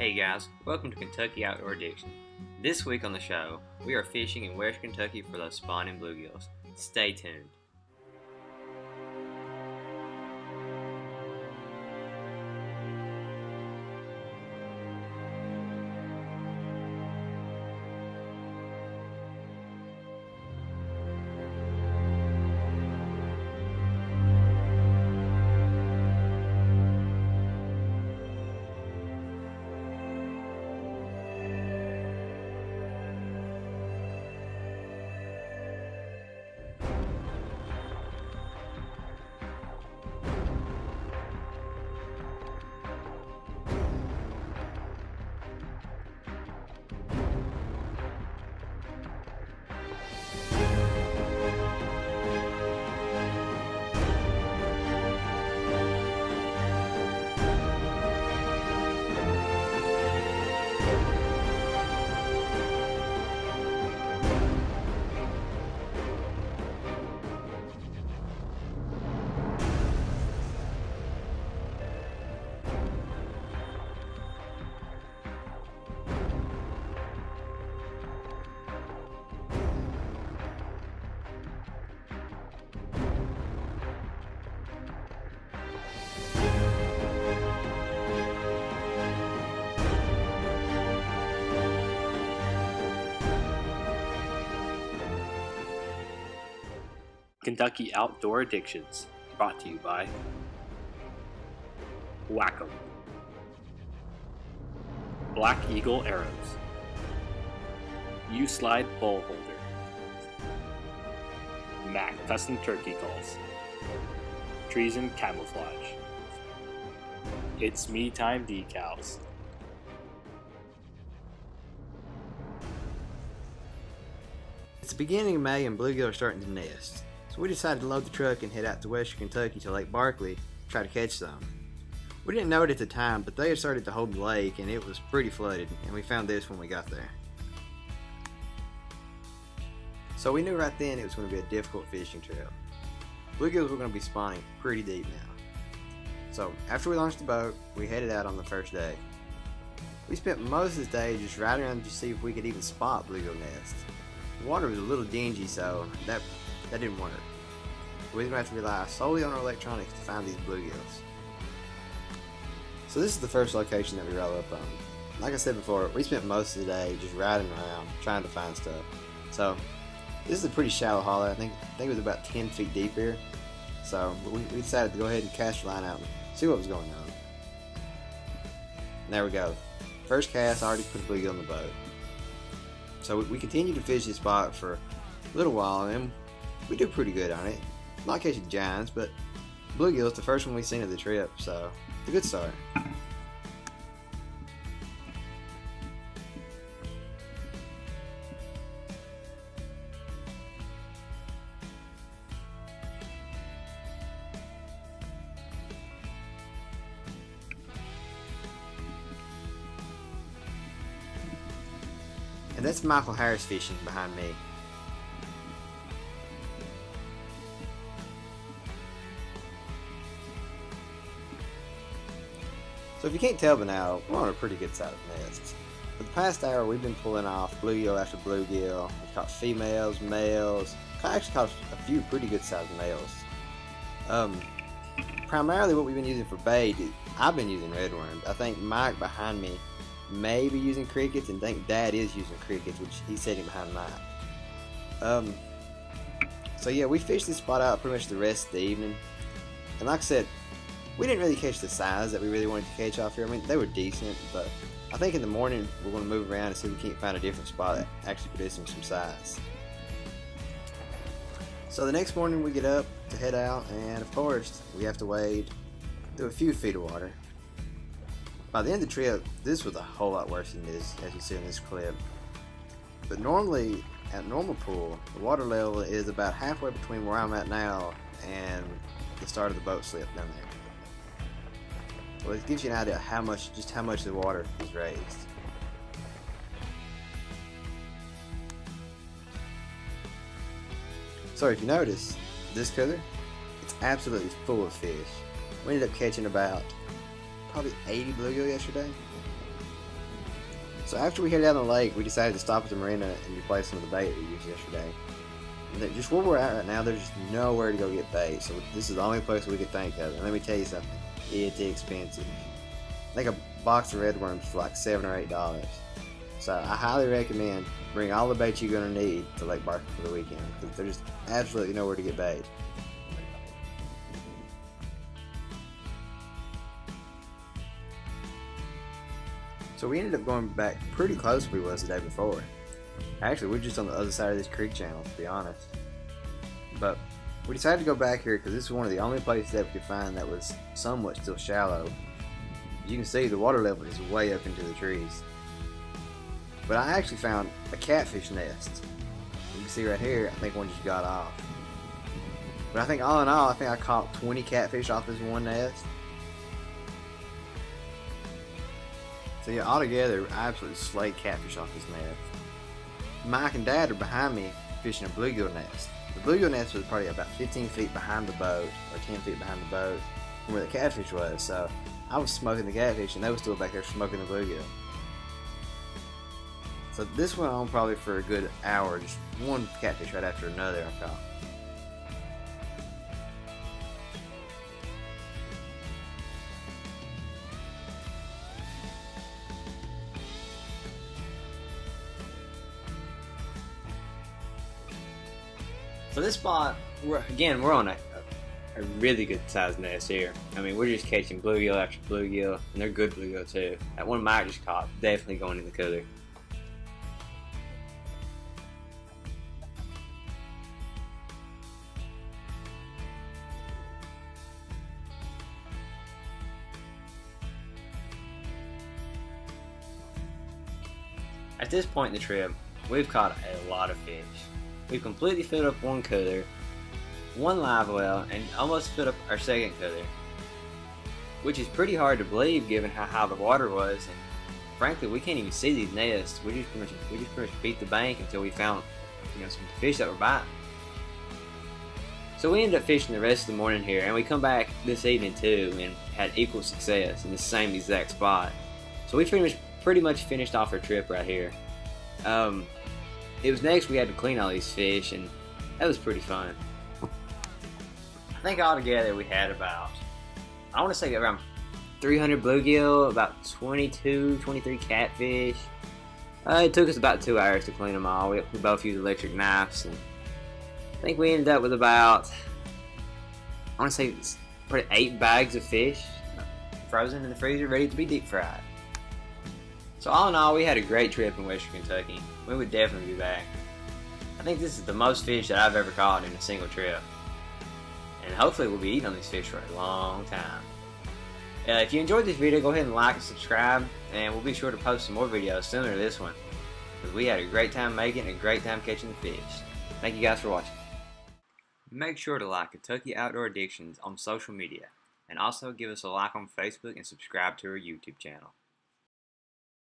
Hey guys, welcome to Kentucky Outdoor Addiction. This week on the show, we are fishing in West Kentucky for those spawning bluegills. Stay tuned. Kentucky Outdoor Addictions, brought to you by Wacom, Black Eagle Arrows, U-Slide Bowl Holder, Mac Custom Turkey Calls, Treason Camouflage, It's Me Time Decals. It's the beginning of May and bluegill are starting to nest. So we decided to load the truck and head out to western Kentucky to Lake Barkley to try to catch some. We didn't know it at the time, but they had started to hold the lake and it was pretty flooded, and we found this when we got there. So we knew right then it was going to be a difficult fishing trip. Bluegills were going to be spawning pretty deep now. So after we launched the boat, we headed out on the first day. We spent most of the day just riding around to see if we could even spot bluegill nests. The water was a little dingy, so that didn't work. We didn't have to rely solely on our electronics to find these bluegills. So this is the first location that we roll up on. Like I said before, we spent most of the day just riding around trying to find stuff. So this is a pretty shallow hollow. I think it was about 10 feet deep here. So we decided to go ahead and cast your line out and see what was going on. And there we go. First cast, I already put a bluegill in the boat. So we continued to fish this spot for a little while, and we do pretty good on it. Not catching giants, but bluegill is the first one we've seen of the trip, so it's a good start. And that's Michael Harris fishing behind me. So if you can't tell by now, we're on a pretty good sized nest. For the past hour, we've been pulling off bluegill after bluegill. We've caught females, males. Actually caught a few pretty good sized males. Primarily what we've been using for bait, I've been using redworms. I think Mike behind me may be using crickets, and I think Dad is using crickets, which he's sitting behind Mike. So yeah, we fished this spot out pretty much the rest of the evening. And like I said, we didn't really catch the size that we really wanted to catch off here. I mean, they were decent, but I think in the morning we're going to move around and see if we can't find a different spot that actually producing some size. So the next morning we get up to head out, and of course we have to wade through a few feet of water. By the end of the trip, this was a whole lot worse than this, as you see in this clip. But normally, at normal pool, the water level is about halfway between where I'm at now and the start of the boat slip down there. Well, it gives you an idea how much the water is raised. So if you notice, this cooler, it's absolutely full of fish. We ended up catching about probably 80 bluegill yesterday. So after we headed out on the lake, we decided to stop at the marina and replace some of the bait we used yesterday. And just where we're at right now, there's just nowhere to go get bait, so this is the only place we could think of. And let me tell you something, it's expensive. I think a box of red worms for like $7 or $8. So I highly recommend bring all the bait you're going to need to Lake Barkley for the weekend, because there's just absolutely nowhere to get bait. So we ended up going back pretty close to where we was the day before. Actually, we're just on the other side of this creek channel, to be honest. But we decided to go back here because this is one of the only places that we could find that was somewhat still shallow. As you can see, the water level is way up into the trees. But I actually found a catfish nest. You can see right here, I think one just got off. But I think all in all, I think I caught 20 catfish off this one nest. So yeah, altogether, I absolutely slayed catfish off this nest. Mike and Dad are behind me fishing a bluegill nest. The bluegill nest was probably about 15 feet behind the boat, or 10 feet behind the boat, from where the catfish was. So I was smoking the catfish, and they were still back there smoking the bluegill. So this went on probably for a good hour, just one catfish right after another I caught. So this spot, we're on a really good sized nest here. I mean, we're just catching bluegill after bluegill, and they're good bluegill too. That one Mike just caught, definitely going in the cooler. At this point in the trip, we've caught a lot of fish. We've completely filled up one cooler, one live well, and almost filled up our second cooler, which is pretty hard to believe given how high the water was. And frankly, we can't even see these nests. We just pretty much beat the bank until we found, some fish that were biting. So we ended up fishing the rest of the morning here, and we come back this evening too, and had equal success in the same exact spot. So we pretty much finished off our trip right here. It was next we had to clean all these fish, and that was pretty fun. I think altogether we had about, I want to say around 300 bluegill, about 22, 23 catfish. It took us about 2 hours to clean them all. We both used electric knives, and I think we ended up with about, I want to say probably 8 bags of fish frozen in the freezer, ready to be deep fried. So all in all, we had a great trip in Western Kentucky. We would definitely be back. I think this is the most fish that I've ever caught in a single trip. And hopefully we'll be eating on these fish for a long time. If you enjoyed this video, go ahead and like and subscribe. And we'll be sure to post some more videos similar to this one, because we had a great time making and a great time catching the fish. Thank you guys for watching. Make sure to like Kentucky Outdoor Addictions on social media. And also give us a like on Facebook and subscribe to our YouTube channel.